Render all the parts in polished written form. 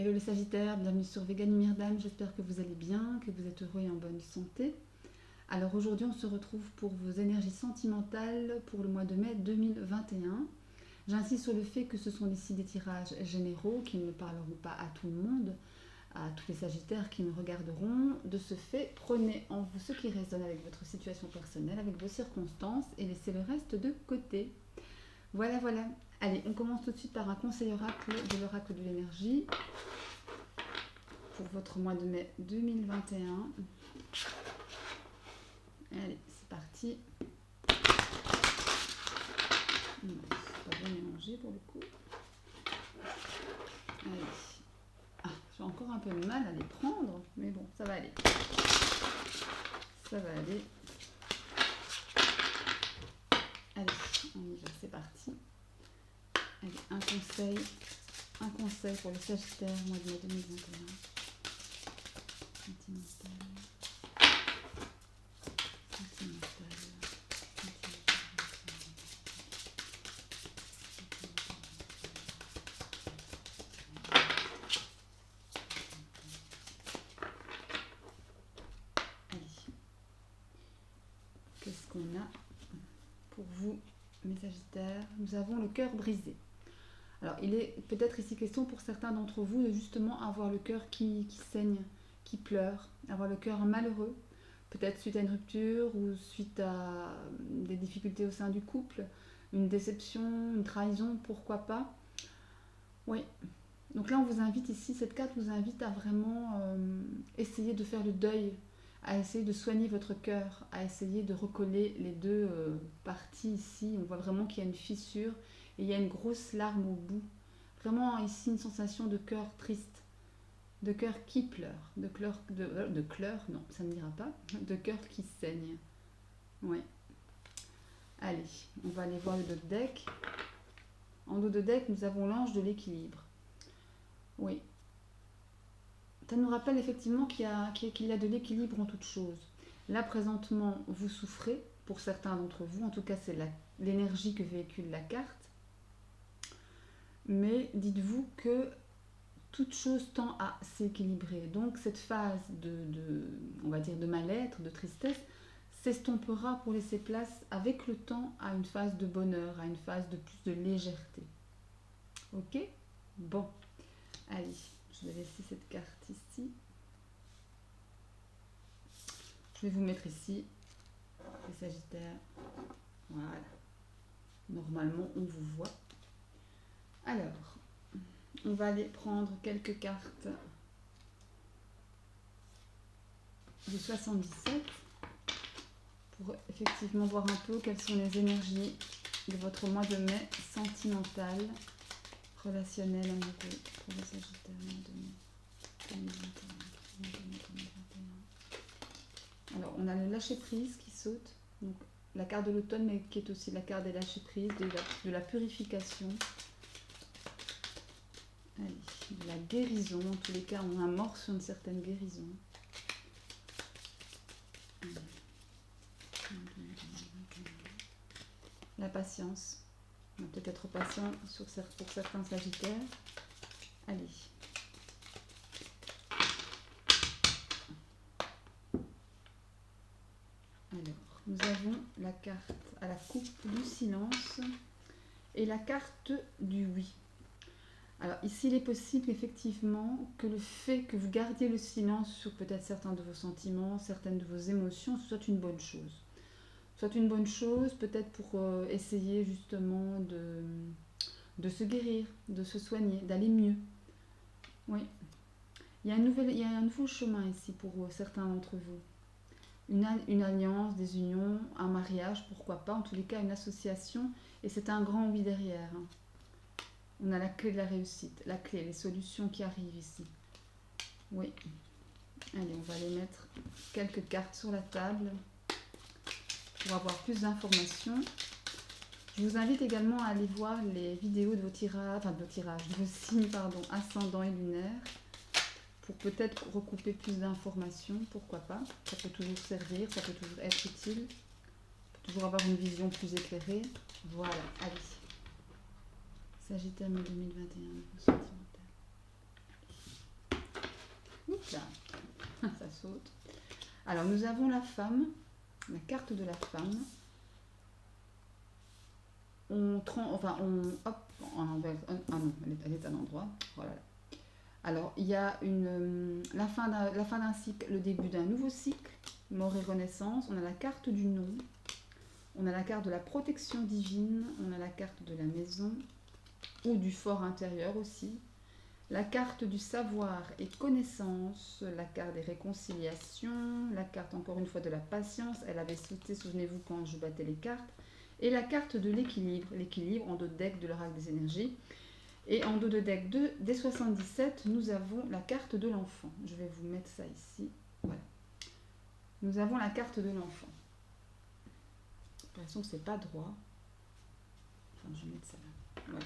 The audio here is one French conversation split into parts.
Hello les Sagittaires, bienvenue sur Vegan Myrdam, j'espère que vous allez bien, que vous êtes heureux et en bonne santé. Alors aujourd'hui on se retrouve pour vos énergies sentimentales pour le mois de mai 2021. J'insiste sur le fait que ce sont ici des tirages généraux qui ne parleront pas à tout le monde, à tous les Sagittaires qui me regarderont. De ce fait, prenez en vous ce qui résonne avec votre situation personnelle, avec vos circonstances et laissez le reste de côté. Voilà, voilà. Allez, on commence tout de suite par un conseil oracle de l'oracle de l'énergie pour votre mois de mai 2021. Allez, c'est parti. Non, c'est pas bien mélangé pour le coup. Allez. Ah, j'ai encore un peu de mal à les prendre, mais bon, ça va aller. Ça va aller. Allez, on y va, c'est parti. Allez, un conseil pour les Sagittaires, mois de mai 2021. Sentimental. Allez. Qu'est-ce qu'on a pour vous, mes Sagittaires? Nous avons le cœur brisé. Alors, il est peut-être ici question pour certains d'entre vous de justement avoir le cœur qui saigne, qui pleure, avoir le cœur malheureux, peut-être suite à une rupture ou suite à des difficultés au sein du couple, une déception, une trahison, pourquoi pas. Oui. Donc là, on vous invite ici, cette carte vous invite à vraiment essayer de faire le deuil, à essayer de soigner votre cœur, à essayer de recoller les deux parties ici. On voit vraiment qu'il y a une fissure et il y a une grosse larme au bout. Vraiment ici une sensation de cœur triste, de cœur qui pleure, de cœur, non, ça ne dira pas, de cœur qui saigne. Oui. Allez, on va aller voir le dos de deck. En dos de deck, nous avons l'ange de l'équilibre. Oui. Ça nous rappelle effectivement qu'il y a de l'équilibre en toute chose. Là, présentement, vous souffrez, pour certains d'entre vous, en tout cas c'est l'énergie que véhicule la carte. Mais dites-vous que toute chose tend à s'équilibrer. Donc cette phase on va dire de mal-être, de tristesse, s'estompera pour laisser place avec le temps à une phase de bonheur, à une phase de plus de légèreté. Ok? Bon, allez, je vais laisser cette carte ici. Je vais vous mettre ici les Sagittaires. Voilà. Normalement, on vous voit. Alors, on va aller prendre quelques cartes de 77 pour effectivement voir un peu quelles sont les énergies de votre mois de mai sentimental, relationnel, amoureux pour les Sagittaires de mai 2021. Alors, on a le lâcher-prise qui saute, donc la carte de l'automne, mais qui est aussi la carte des lâcher-prise, de la purification. Allez, de la guérison, en tous les cas, on amorce une certaine guérison. La patience. On va peut-être être patient pour certains Sagittaires. Allez. Alors, nous avons la carte à la coupe du silence et la carte du oui. Alors ici, il est possible effectivement que le fait que vous gardiez le silence sur peut-être certains de vos sentiments, certaines de vos émotions, ce soit une bonne chose. Soit une bonne chose, peut-être pour essayer justement de se guérir, de se soigner, d'aller mieux. Oui. Il y a un nouveau chemin ici pour certains d'entre vous. Une alliance, des unions, un mariage, pourquoi pas, en tous les cas une association, et c'est un grand oui derrière. On a la clé de la réussite, la clé, les solutions qui arrivent ici. Oui. Allez, on va aller mettre quelques cartes sur la table pour avoir plus d'informations. Je vous invite également à aller voir les vidéos de vos tirages, de vos signes, ascendants et lunaires, pour peut-être recouper plus d'informations, pourquoi pas. Ça peut toujours servir, ça peut toujours être utile, on peut toujours avoir une vision plus éclairée. Voilà, allez. Sagittaire 2021, niveau sentimental. saute. Alors, nous avons la femme, la carte de la femme. Hop, on enlève, ah non, elle est à l'endroit, voilà. Alors, il y a la fin d'un cycle, le début d'un nouveau cycle, mort et renaissance. On a la carte du nom, on a la carte de la protection divine, on a la carte de la maison ou du fort intérieur aussi, la carte du savoir et connaissance, la carte des réconciliations, la carte encore une fois de la patience, elle avait sauté, souvenez-vous, quand je battais les cartes, et la carte de l'équilibre en dos de deck de l'oracle des énergies. Et en dos de deck des 77, nous avons la carte de l'enfant. Je vais vous mettre ça ici. Voilà. Nous avons la carte de l'enfant. J'ai l'impression que c'est pas droit. Enfin, je vais mettre ça là. Voilà.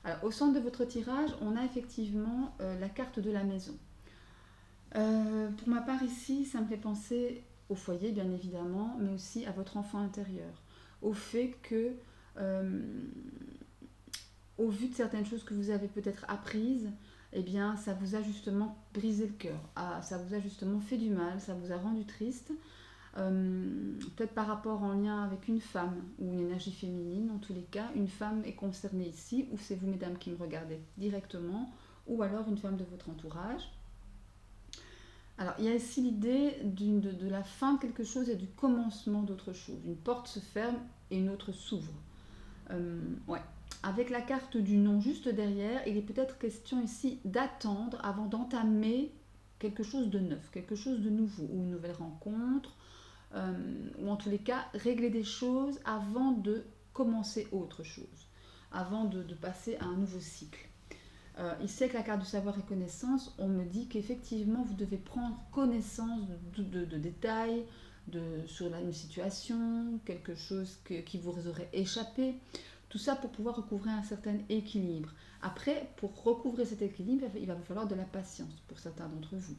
Alors, au centre de votre tirage, on a effectivement la carte de la maison. Pour ma part ici, ça me fait penser au foyer, bien évidemment, mais aussi à votre enfant intérieur. Au fait que... au vu de certaines choses que vous avez peut-être apprises, eh bien, ça vous a justement brisé le cœur. Ça vous a justement fait du mal, ça vous a rendu triste. Peut-être par rapport en lien avec une femme ou une énergie féminine, en tous les cas, une femme est concernée ici, ou c'est vous, mesdames, qui me regardez directement, ou alors une femme de votre entourage. Alors, il y a ici l'idée de la fin de quelque chose et du commencement d'autre chose. Une porte se ferme et une autre s'ouvre. Ouais. Avec la carte du non juste derrière, il est peut-être question ici d'attendre avant d'entamer quelque chose de neuf, quelque chose de nouveau, ou une nouvelle rencontre, ou en tous les cas, régler des choses avant de commencer autre chose, avant de passer à un nouveau cycle. Ici, avec la carte du savoir et connaissance, on me dit qu'effectivement, vous devez prendre connaissance de détails sur une situation, quelque chose qui vous aurait échappé. Tout ça pour pouvoir recouvrer un certain équilibre. Après, pour recouvrer cet équilibre, il va vous falloir de la patience pour certains d'entre vous.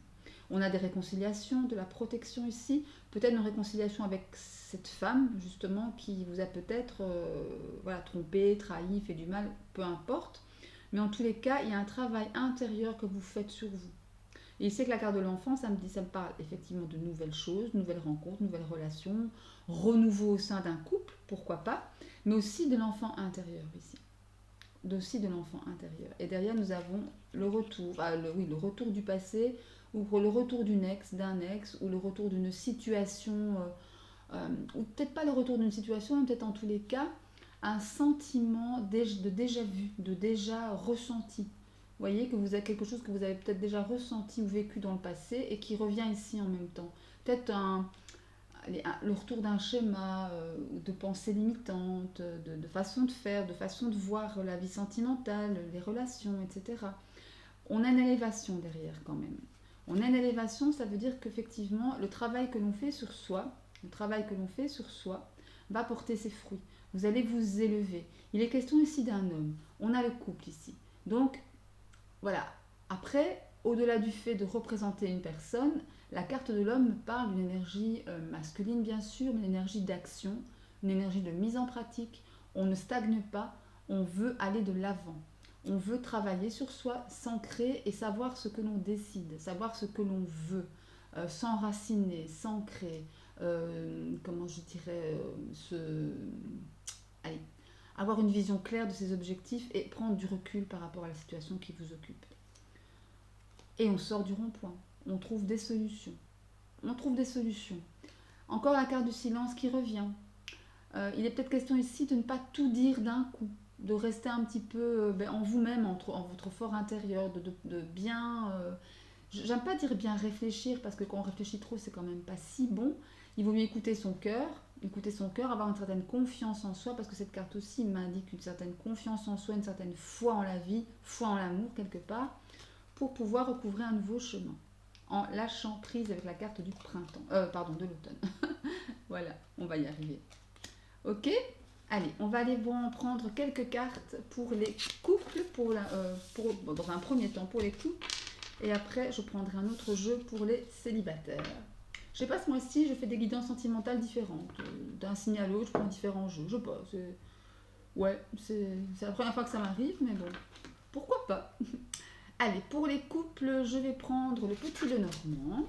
On a des réconciliations, de la protection ici, peut-être une réconciliation avec cette femme, justement, qui vous a peut-être trompé, trahi, fait du mal, peu importe. Mais en tous les cas, il y a un travail intérieur que vous faites sur vous. Et ici, avec la carte de l'enfant, ça me parle effectivement de nouvelles choses, nouvelles rencontres, nouvelles relations, renouveau au sein d'un couple, pourquoi pas, mais aussi de l'enfant intérieur ici. Aussi de l'enfant intérieur. Et derrière, nous avons le retour, le retour du passé, ou le retour d'un ex, ou le retour d'une situation, ou peut-être pas le retour d'une situation, mais peut-être en tous les cas, un sentiment de déjà vu, de déjà ressenti. Vous voyez que vous avez quelque chose que vous avez peut-être déjà ressenti ou vécu dans le passé et qui revient ici en même temps. Peut-être le retour d'un schéma, de pensée limitante, de façon de faire, de façon de voir la vie sentimentale, les relations, etc. On a une élévation derrière quand même. On a une élévation, ça veut dire qu'effectivement, le travail que l'on fait sur soi, va porter ses fruits. Vous allez vous élever. Il est question ici d'un homme. On a le couple ici. Donc, voilà. Après, au-delà du fait de représenter une personne, la carte de l'homme me parle d'une énergie masculine, bien sûr, mais une énergie d'action, une énergie de mise en pratique. On ne stagne pas, on veut aller de l'avant. On veut travailler sur soi, s'ancrer et savoir ce que l'on décide, savoir ce que l'on veut, s'enraciner, s'ancrer, avoir une vision claire de ses objectifs et prendre du recul par rapport à la situation qui vous occupe. Et on sort du rond-point, on trouve des solutions. Encore la carte du silence qui revient. Il est peut-être question ici de ne pas tout dire d'un coup, de rester un petit peu en vous-même, en votre fort intérieur, de bien... j'aime pas dire bien réfléchir, parce que quand on réfléchit trop, c'est quand même pas si bon. Il vaut mieux écouter son cœur, avoir une certaine confiance en soi, parce que cette carte aussi m'indique une certaine confiance en soi, une certaine foi en la vie, foi en l'amour quelque part, pour pouvoir recouvrir un nouveau chemin, en lâchant prise avec la carte du printemps, de l'automne. Voilà, on va y arriver. Ok ? Allez, on va aller en prendre quelques cartes pour les couples, dans un premier temps pour les couples, et après je prendrai un autre jeu pour les célibataires. Je sais pas, ce mois-ci, je fais des guidances sentimentales différentes. D'un signe à l'autre, je prends différents jeux. Je sais pas, c'est la première fois que ça m'arrive, mais bon, pourquoi pas. Allez, pour les couples, je vais prendre le petit Lenormand.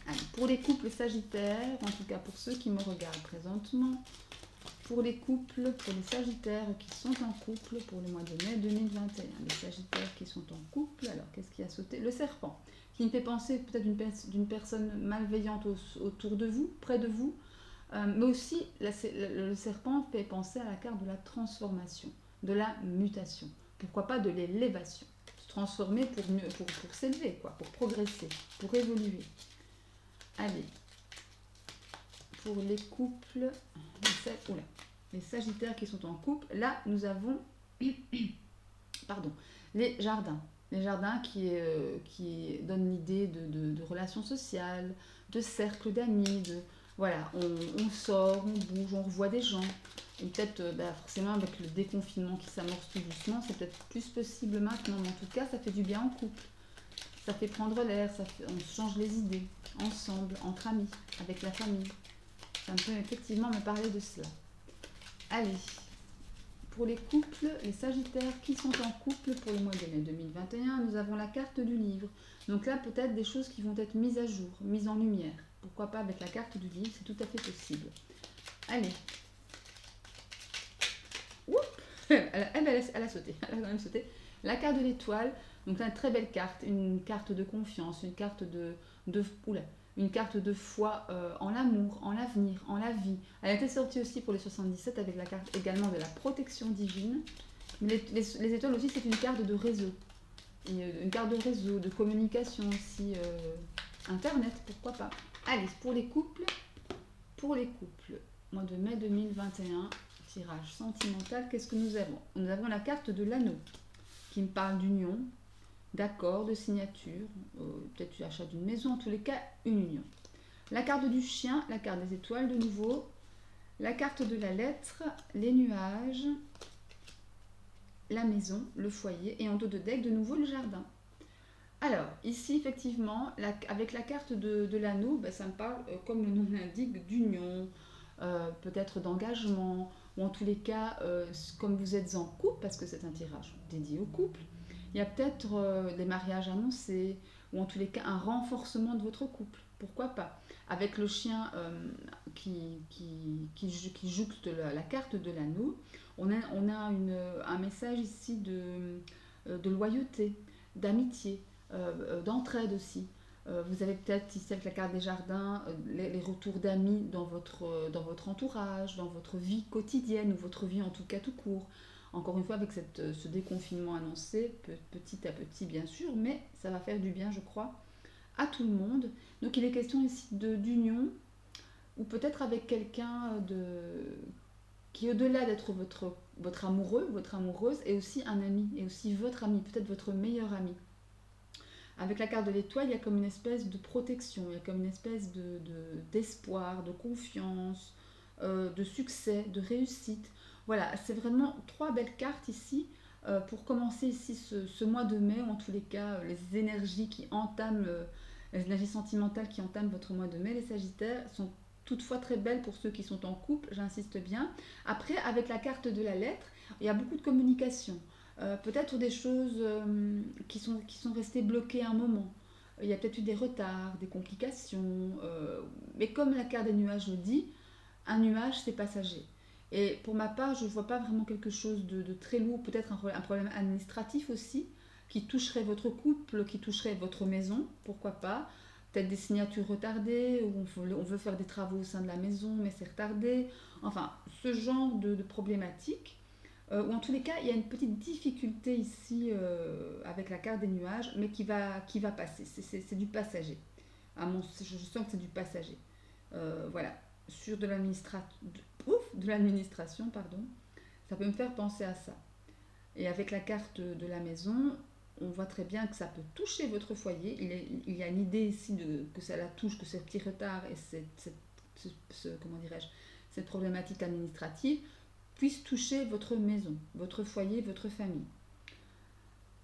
Allez, pour les couples sagittaires, en tout cas pour ceux qui me regardent présentement, pour les couples, pour les sagittaires qui sont en couple pour le mois de mai 2021. Les sagittaires qui sont en couple, alors qu'est-ce qui a sauté? Le serpent, qui me fait penser peut-être d'une personne malveillante autour de vous, près de vous, mais aussi le serpent fait penser à la carte de la transformation, de la mutation, pourquoi pas de l'élévation, se transformer pour s'élever, quoi, pour progresser, pour évoluer. Allez, pour les couples, les sagittaires qui sont en couple, là nous avons pardon, les jardins. Les jardins qui donnent l'idée de relations sociales, de cercles d'amis, voilà, on sort, on bouge, on revoit des gens. Et peut-être, forcément, avec le déconfinement qui s'amorce tout doucement, c'est peut-être plus possible maintenant. Mais en tout cas, ça fait du bien en couple. Ça fait prendre l'air, on se change les idées, ensemble, entre amis, avec la famille. Ça peut effectivement me parler de cela. Allez, pour les couples, les sagittaires qui sont en couple pour le mois de mai 2021, nous avons la carte du livre. Donc là, peut-être des choses qui vont être mises à jour, mises en lumière. Pourquoi pas avec la carte du livre, c'est tout à fait possible. Allez. Oups, elle a sauté, elle a quand même sauté. La carte de l'étoile, donc là, une très belle carte, une carte de confiance, une carte une carte de foi en l'amour, en l'avenir, en la vie. Elle a été sortie aussi pour les 77 avec la carte également de la protection divine. Mais les étoiles aussi, c'est une carte de réseau. Et, une carte de réseau, de communication aussi, Internet, pourquoi pas. Allez, pour les couples, mois de mai 2021, tirage sentimental, qu'est-ce que nous avons? Nous avons la carte de l'anneau, qui me parle d'union, d'accord, de signature, peut-être l'achat d'une maison, en tous les cas, une union. La carte du chien, la carte des étoiles de nouveau, la carte de la lettre, les nuages, la maison, le foyer, et en dos de deck, de nouveau, le jardin. Alors, ici, effectivement, avec la carte de l'anneau, ça me parle, comme le nom l'indique, d'union, peut-être d'engagement, ou en tous les cas, comme vous êtes en couple, parce que c'est un tirage dédié au couple, il y a peut-être des mariages annoncés, ou en tous les cas un renforcement de votre couple. Pourquoi pas? Avec le chien qui jouxte la carte de l'anneau, on a un message ici de loyauté, d'amitié, d'entraide aussi. Vous avez peut-être ici avec la carte des jardins les retours d'amis dans votre entourage, dans votre vie quotidienne ou votre vie en tout cas tout court. Encore une fois, avec ce déconfinement annoncé, petit à petit bien sûr, mais ça va faire du bien, je crois, à tout le monde. Donc il est question ici d'union, ou peut-être avec quelqu'un qui, au-delà d'être votre amoureux, votre amoureuse, est aussi un ami, et aussi votre ami, peut-être votre meilleur ami. Avec la carte de l'étoile, il y a comme une espèce de protection, il y a comme une espèce d'espoir, de confiance, de succès, de réussite. Voilà, c'est vraiment 3 belles cartes ici pour commencer ici ce mois de mai, ou en tous les cas les énergies qui entament, les énergies sentimentales qui entament votre mois de mai. Les Sagittaires sont toutefois très belles pour ceux qui sont en couple, j'insiste bien. Après, avec la carte de la lettre, il y a beaucoup de communication. Peut-être des choses qui sont restées bloquées un moment. Il y a peut-être eu des retards, des complications. Mais comme la carte des nuages le dit, un nuage, c'est passager. Et pour ma part, je ne vois pas vraiment quelque chose de très lourd, peut-être un problème administratif aussi, qui toucherait votre couple, qui toucherait votre maison, pourquoi pas. Peut-être des signatures retardées, ou on veut faire des travaux au sein de la maison, mais c'est retardé. Enfin, ce genre de problématique. Ou en tous les cas, il y a une petite difficulté ici avec la carte des nuages, mais qui va passer. C'est du passager. Je sens que c'est du passager. Voilà. Sur de l'administration, pardon, ça peut me faire penser à ça. Et avec la carte de la maison, on voit très bien que ça peut toucher votre foyer. Il y a une idée ici que ça la touche, que ce petit retard et comment dirais-je, cette problématique administrative puisse toucher votre maison, votre foyer, votre famille.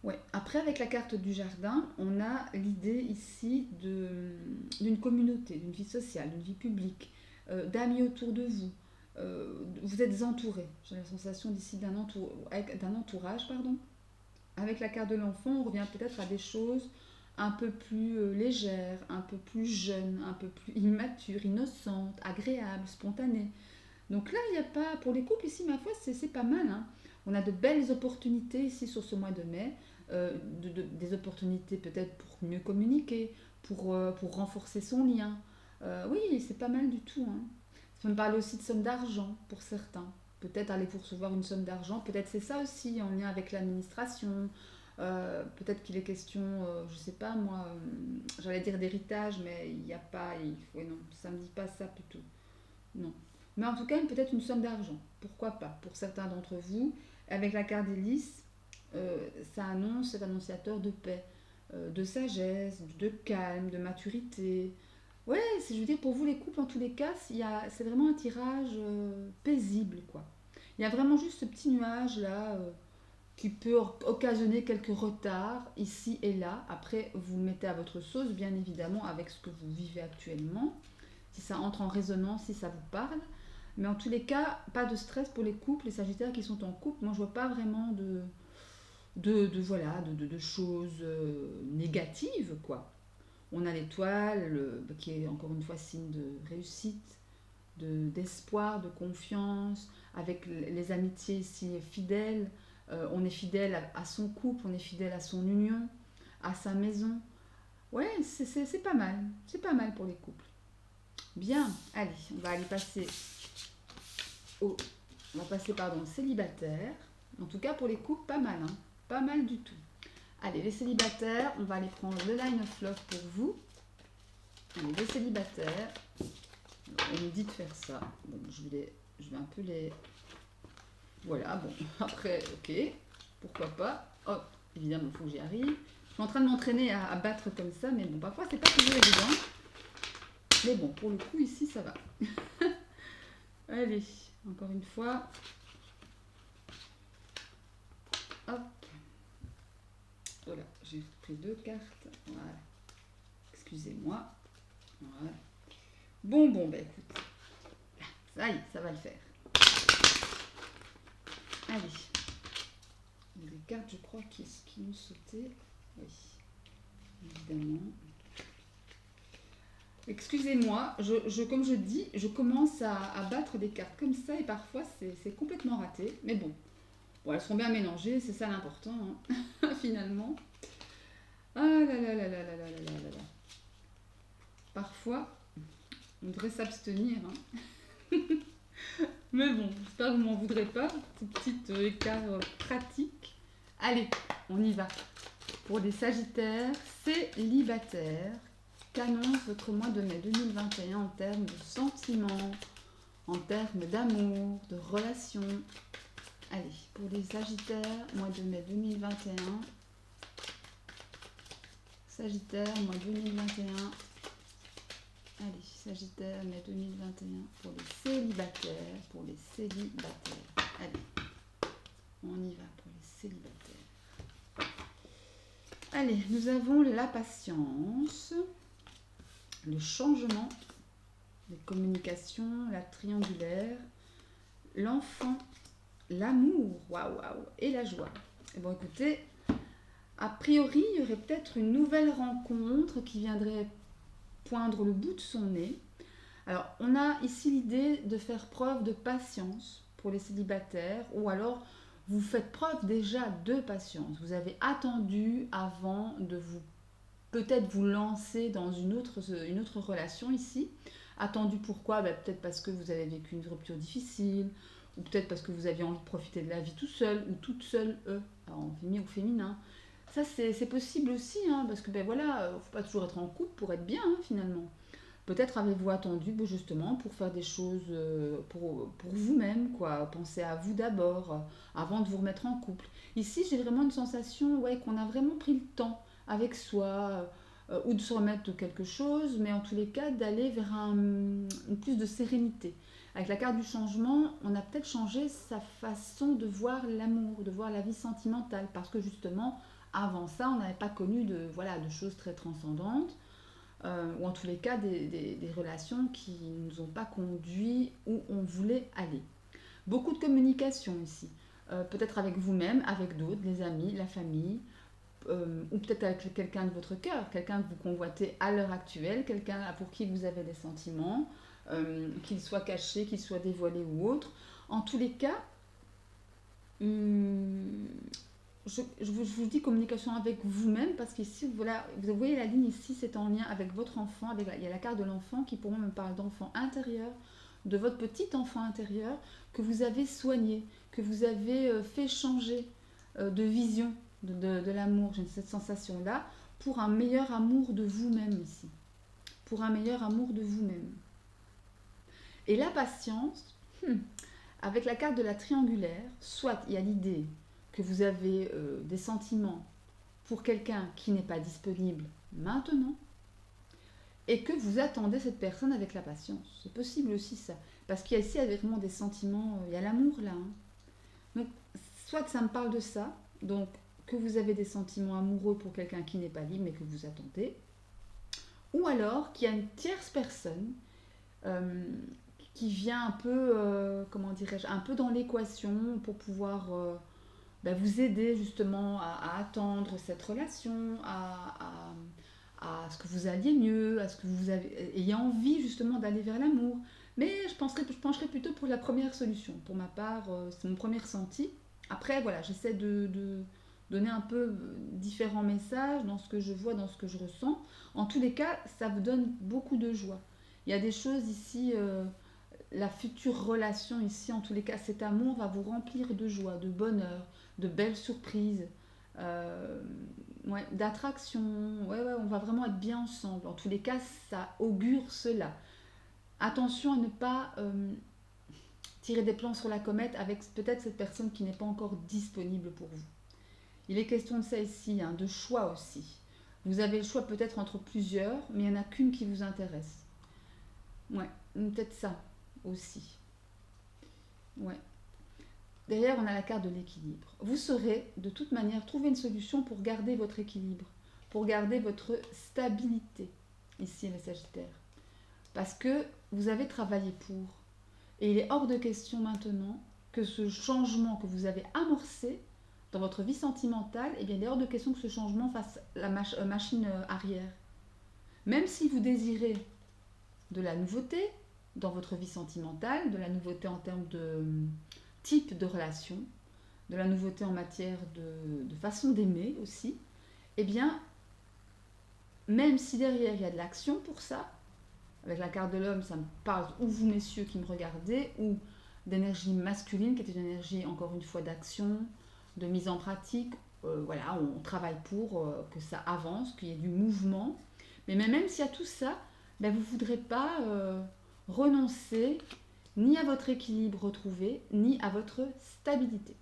Ouais. Après, avec la carte du jardin, on a l'idée ici d'une communauté, d'une vie sociale, d'une vie publique, d'amis autour de vous. Vous êtes entouré. J'ai la sensation d'ici d'un entourage, pardon. Avec la carte de l'enfant, on revient peut-être à des choses un peu plus légère, un peu plus jeune, un peu plus immature, innocente, agréable, spontanée. Donc là, il n'y a pas, pour les couples ici, ma foi, c'est pas mal, hein. On a de belles opportunités ici sur ce mois de mai, des opportunités peut-être pour mieux communiquer, pour renforcer son lien. Oui, c'est pas mal du tout, hein. Ça me parle aussi de somme d'argent pour certains. Peut-être aller pour recevoir une somme d'argent, peut-être c'est ça aussi en lien avec l'administration. Peut-être qu'il est question, je sais pas moi, j'allais dire d'héritage, mais il n'y a pas, ouais, non, ça me dit pas ça plutôt. Non. Mais en tout cas, peut-être une somme d'argent. Pourquoi pas pour certains d'entre vous. Avec la carte des lys, ça annonce, cet annonciateur de paix, de sagesse, de calme, de maturité. Ouais, je veux dire, pour vous les couples, en tous les cas, c'est vraiment un tirage paisible, quoi. Il y a vraiment juste ce petit nuage là qui peut occasionner quelques retards ici et là. Après, vous le mettez à votre sauce, bien évidemment, avec ce que vous vivez actuellement. Si ça entre en résonance, si ça vous parle. Mais en tous les cas, pas de stress pour les couples, les sagittaires qui sont en couple. Moi, je vois pas vraiment voilà, de choses négatives, quoi. On a l'étoile, qui est encore une fois signe de réussite, d'espoir, de confiance, avec les amitiés ici fidèles. On est fidèle à son couple, on est fidèle à son union, à sa maison. Ouais, c'est pas mal. C'est pas mal pour les couples. Bien, allez, on va aller passer au, on va passer pardon, célibataire. En tout cas, pour les couples, pas mal, hein. Pas mal du tout. Allez, les célibataires, on va aller prendre le line of love pour vous. Allez, les célibataires, on me dit de faire ça. Bon, je vais un peu les... Voilà, bon, après, ok, pourquoi pas. Oh, évidemment, il faut que j'y arrive. Je suis en train de m'entraîner à battre comme ça, mais bon, parfois, c'est pas toujours évident. Mais bon, pour le coup, ici, ça va. Allez, encore une fois. Hop. Voilà, j'ai pris 2 cartes. Voilà. Excusez-moi. Voilà. Bon, bah écoute. Ça y est, ça va le faire. Allez. Les cartes, je crois, qui ont sauté. Oui, évidemment. Excusez-moi, comme je dis, je commence à battre des cartes comme ça et parfois c'est complètement raté. Mais bon, elles seront bien mélangées, c'est ça l'important, hein, finalement. Ah là là là là là là là là là. Parfois, on devrait s'abstenir, hein. Mais bon, j'espère que vous m'en voudrez pas, ce petit écart pratique. Allez, on y va. Pour les sagittaires célibataires, qu'annonce votre mois de mai 2021 en termes de sentiments, en termes d'amour, de relations? Allez, pour les sagittaires, mois de mai 2021. Sagittaire, mois 2021. Allez, Sagittaire, mai 2021 pour les célibataires. Pour les célibataires. Allez, on y va pour les célibataires. Allez, nous avons la patience, le changement, les communications, la triangulaire, l'enfant, l'amour, waouh, et la joie. Et bon, écoutez, a priori, il y aurait peut-être une nouvelle rencontre qui viendrait poindre le bout de son nez. Alors, on a ici l'idée de faire preuve de patience pour les célibataires, ou alors vous faites preuve déjà de patience. Vous avez attendu avant de peut-être vous lancer dans une autre relation ici. Attendu pourquoi? Peut-être parce que vous avez vécu une rupture difficile, ou peut-être parce que vous aviez envie de profiter de la vie tout seul, ou toute seule, en féminin ou féminin. Ça, c'est possible aussi, hein, parce que voilà, faut pas toujours être en couple pour être bien, hein, finalement. Peut-être avez-vous attendu justement pour faire des choses pour vous-même, quoi. Pensez à vous d'abord, avant de vous remettre en couple. Ici, j'ai vraiment une sensation, ouais, qu'on a vraiment pris le temps avec soi, ou de se remettre de quelque chose, mais en tous les cas, d'aller vers une plus de sérénité. Avec la carte du changement, on a peut-être changé sa façon de voir l'amour, de voir la vie sentimentale, parce que justement, avant ça, on n'avait pas connu de choses très transcendantes. Ou en tous les cas des relations qui ne nous ont pas conduit où on voulait aller. Beaucoup de communication ici, peut-être avec vous-même, avec d'autres, les amis, la famille, ou peut-être avec quelqu'un de votre cœur, quelqu'un que vous convoitez à l'heure actuelle, quelqu'un pour qui vous avez des sentiments, qu'il soit caché, qu'il soit dévoilé ou autre. En tous les cas, je vous dis communication avec vous-même, parce qu'ici, voilà, vous voyez la ligne ici, c'est en lien avec votre enfant, il y a la carte de l'enfant qui pour moi me parle d'enfant intérieur, de votre petit enfant intérieur que vous avez soigné, que vous avez fait changer de vision de l'amour. J'ai cette sensation-là pour un meilleur amour de vous-même ici. Pour un meilleur amour de vous-même. Et la patience, avec la carte de la triangulaire, soit il y a l'idée que vous avez des sentiments pour quelqu'un qui n'est pas disponible maintenant, et que vous attendez cette personne avec la patience. C'est possible aussi ça. Parce qu'il y a ici vraiment des sentiments, il y a l'amour là. Donc, soit ça me parle de ça, donc que vous avez des sentiments amoureux pour quelqu'un qui n'est pas libre mais que vous attendez, ou alors qu'il y a une tierce personne qui vient un peu, comment dirais-je, un peu dans l'équation pour pouvoir vous aider justement à attendre cette relation, à ce que vous alliez mieux, à ce que vous ayez envie justement d'aller vers l'amour. Mais je pencherais plutôt pour la première solution. Pour ma part, c'est mon premier ressenti. Après, voilà, j'essaie de donner un peu différents messages dans ce que je vois, dans ce que je ressens. En tous les cas, ça vous donne beaucoup de joie. Il y a des choses ici, la future relation ici, en tous les cas, cet amour va vous remplir de joie, de bonheur, de belles surprises. D'attraction, on va vraiment être bien ensemble. En tous les cas, ça augure cela. Attention à ne pas tirer des plans sur la comète avec peut-être cette personne qui n'est pas encore disponible pour vous. Il est question de ça ici, de choix aussi. Vous avez le choix peut-être entre plusieurs, mais il n'y en a qu'une qui vous intéresse. Peut-être ça aussi. Derrière, on a la carte de l'équilibre. Vous saurez de toute manière trouver une solution pour garder votre équilibre, pour garder votre stabilité, ici les Sagittaires. Parce que vous avez travaillé pour. Et il est hors de question maintenant que ce changement que vous avez amorcé dans votre vie sentimentale, il est hors de question que ce changement fasse la machine arrière. Même si vous désirez de la nouveauté dans votre vie sentimentale, de la nouveauté en termes de type de relation, de la nouveauté en matière de façon d'aimer aussi, même si derrière il y a de l'action pour ça, avec la carte de l'homme, ça me parle, ou vous messieurs qui me regardez, ou d'énergie masculine, qui est une énergie, encore une fois, d'action, de mise en pratique. On travaille pour que ça avance, qu'il y ait du mouvement. Mais même s'il y a tout ça, vous ne voudrez pas renoncer ni à votre équilibre retrouvé, ni à votre stabilité.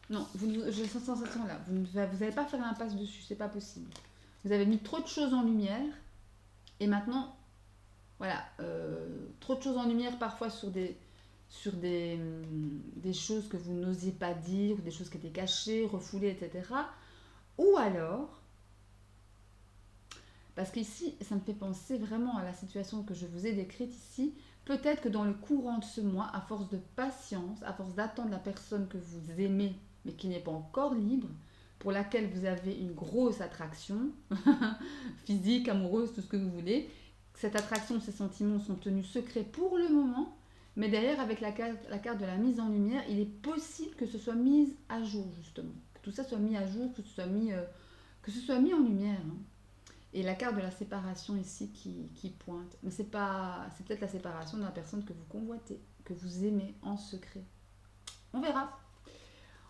Non, j'ai cette sensation-là. Vous n'allez pas faire l'impasse dessus, c'est pas possible. Vous avez mis trop de choses en lumière, et maintenant, trop de choses en lumière parfois sur des choses que vous n'osiez pas dire, des choses qui étaient cachées, refoulées, etc. Ou alors, parce qu'ici, ça me fait penser vraiment à la situation que je vous ai décrite ici, peut-être que dans le courant de ce mois, à force de patience, à force d'attendre la personne que vous aimez, mais qui n'est pas encore libre, pour laquelle vous avez une grosse attraction, physique, amoureuse, tout ce que vous voulez, cette attraction, ces sentiments sont tenus secrets pour le moment, mais derrière, avec la carte de la mise en lumière, il est possible que ce soit mis à jour, justement. Que tout ça soit mis à jour, que ce soit mis en lumière. Et la carte de la séparation ici qui pointe. Mais c'est peut-être la séparation de la personne que vous convoitez, que vous aimez en secret. On verra.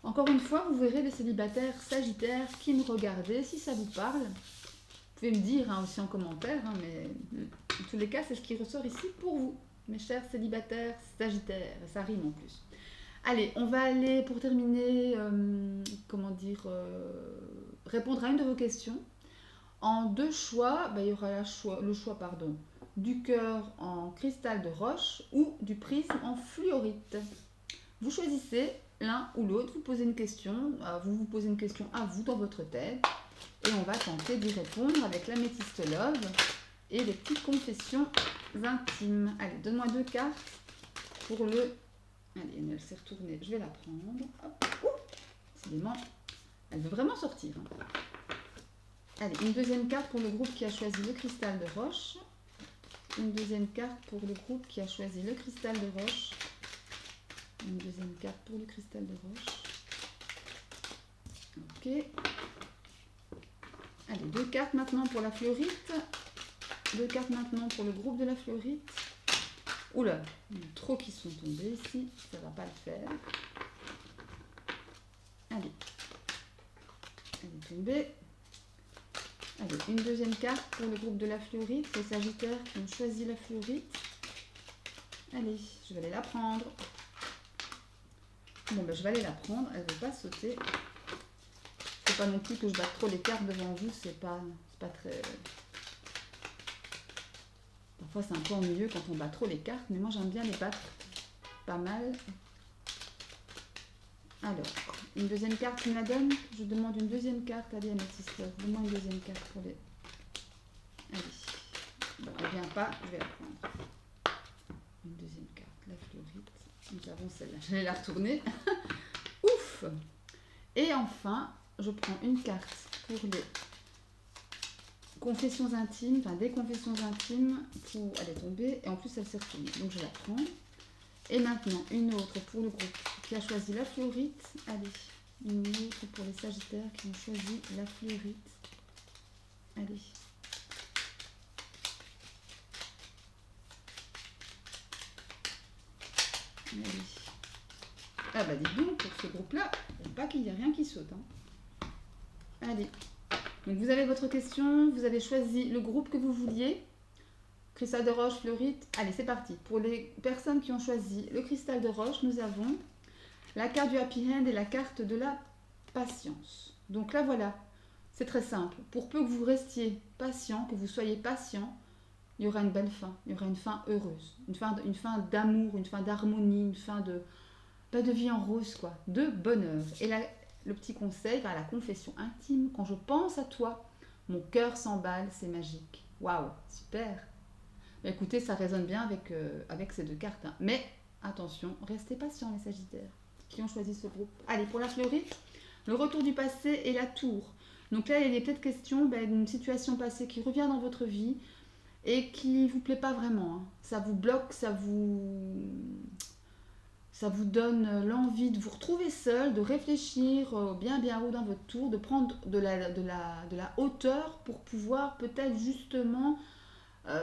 Encore une fois, vous verrez les célibataires sagittaires qui me regardez. Si ça vous parle, vous pouvez me dire aussi en commentaire. Mais en tous les cas, c'est ce qui ressort ici pour vous, mes chers célibataires sagittaires. Ça rime en plus. Allez, on va aller pour terminer, répondre à une de vos questions. En deux choix, il y aura le choix du cœur en cristal de roche ou du prisme en fluorite. Vous choisissez l'un ou l'autre, vous posez une question, vous posez une question à vous dans votre tête et on va tenter d'y répondre avec l'améthyste love et les petites confessions intimes. Allez, donne-moi 2 cartes pour le... Allez, elle s'est retournée, je vais la prendre. Hop. Décidément, Elle veut vraiment sortir. Hein. Allez, une deuxième carte pour le groupe qui a choisi le cristal de roche. Une deuxième carte pour le groupe qui a choisi le cristal de roche. Une deuxième carte pour le cristal de roche. Ok. Allez, 2 cartes maintenant pour la fleurite. 2 cartes maintenant pour le groupe de la fleurite. Oula, il y en a trop qui sont tombés ici. Ça ne va pas le faire. Allez. Elle est tombée. Allez, une deuxième carte pour le groupe de la fleurite, les sagittaires qui ont choisi la fleurite. Allez, je vais aller la prendre. Bon, ben je vais aller la prendre, elle ne veut pas sauter. Faut pas non plus que je batte trop les cartes devant vous, c'est pas très... Parfois c'est un peu ennuyeux quand on bat trop les cartes, mais moi j'aime bien les battre pas mal. Alors, une deuxième carte qui me la donne. Je demande une deuxième carte. Allez, Améthyste, donne-moi une deuxième carte pour les... Allez. Bon, elle ne vient pas, je vais la prendre. Une deuxième carte, la fleurite. Nous avons celle-là. Je vais la retourner. Ouf! Et enfin, je prends une carte pour les confessions intimes, enfin des confessions intimes. Pour... Elle est tombée et en plus elle s'est retournée. Donc je la prends. Et maintenant, une autre pour le groupe qui a choisi la fleurite. Allez, une autre pour les sagittaires qui ont choisi la fleurite. Allez. Allez. Ah bah dites donc, pour ce groupe-là, il n'y a pas qu'il n'y a rien qui saute. Hein. Allez. Donc vous avez votre question, vous avez choisi le groupe que vous vouliez. Cristal de roche, fleurite. Allez, c'est parti. Pour les personnes qui ont choisi le cristal de roche, nous avons la carte du happy end et la carte de la patience. Donc là, voilà. C'est très simple. Pour peu que vous restiez patient, que vous soyez patient, il y aura une belle fin. Il y aura une fin heureuse. Une fin d'amour, une fin d'harmonie, une fin de... Pas de vie en rose, quoi. De bonheur. Et là, le petit conseil, la confession intime. Quand je pense à toi, mon cœur s'emballe, c'est magique. Waouh, super. Écoutez, ça résonne bien avec ces 2 cartes. Hein. Mais attention, restez patients les sagittaires qui ont choisi ce groupe. Allez, pour la fleurite, le retour du passé et la tour. Donc là, il est peut-être question d'une situation passée qui revient dans votre vie et qui ne vous plaît pas vraiment. Hein. Ça vous bloque, ça vous donne l'envie de vous retrouver seul, de réfléchir bien haut dans votre tour, de prendre de la hauteur pour pouvoir peut-être justement...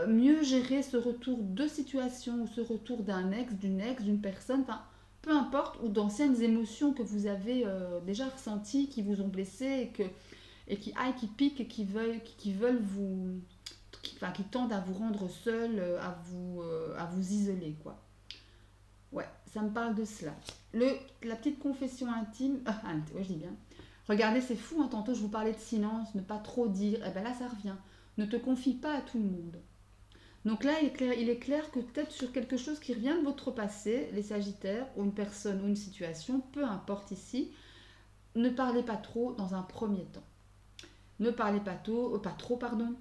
mieux gérer ce retour de situation ou ce retour d'un ex, d'une personne, enfin peu importe, ou d'anciennes émotions que vous avez déjà ressenties, qui vous ont blessé qui piquent et qui veulent vous, qui tendent à vous rendre seul, à vous isoler quoi. Ouais, ça me parle de cela. La petite confession intime, ouais, je dis bien. Regardez, c'est fou, hein, tantôt je vous parlais de silence, ne pas trop dire, et bien là ça revient. Ne te confie pas à tout le monde. Donc là, il est clair que peut-être sur quelque chose qui revient de votre passé, les sagittaires, ou une personne ou une situation, peu importe ici, ne parlez pas trop dans un premier temps. Ne parlez pas trop, pardon.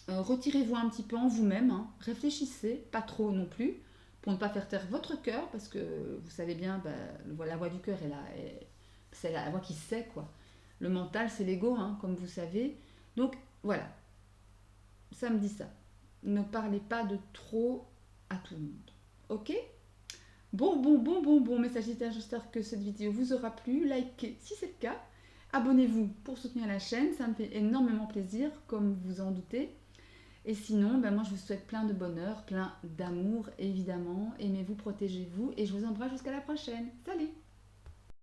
Retirez-vous un petit peu en vous-même, hein. Réfléchissez, pas trop non plus, pour ne pas faire taire votre cœur, parce que vous savez bien, la voix du cœur est là, c'est la voix qui sait, quoi. Le mental, c'est l'ego, hein, comme vous savez. Donc, voilà. Ça me dit ça. Ne parlez pas de trop à tout le monde. Ok? Bon, mes sagittaires, j'espère que cette vidéo vous aura plu. Likez si c'est le cas. Abonnez-vous pour soutenir la chaîne, ça me fait énormément plaisir, comme vous en doutez. Et sinon, moi je vous souhaite plein de bonheur, plein d'amour évidemment. Aimez-vous, protégez-vous et je vous embrasse jusqu'à la prochaine. Salut!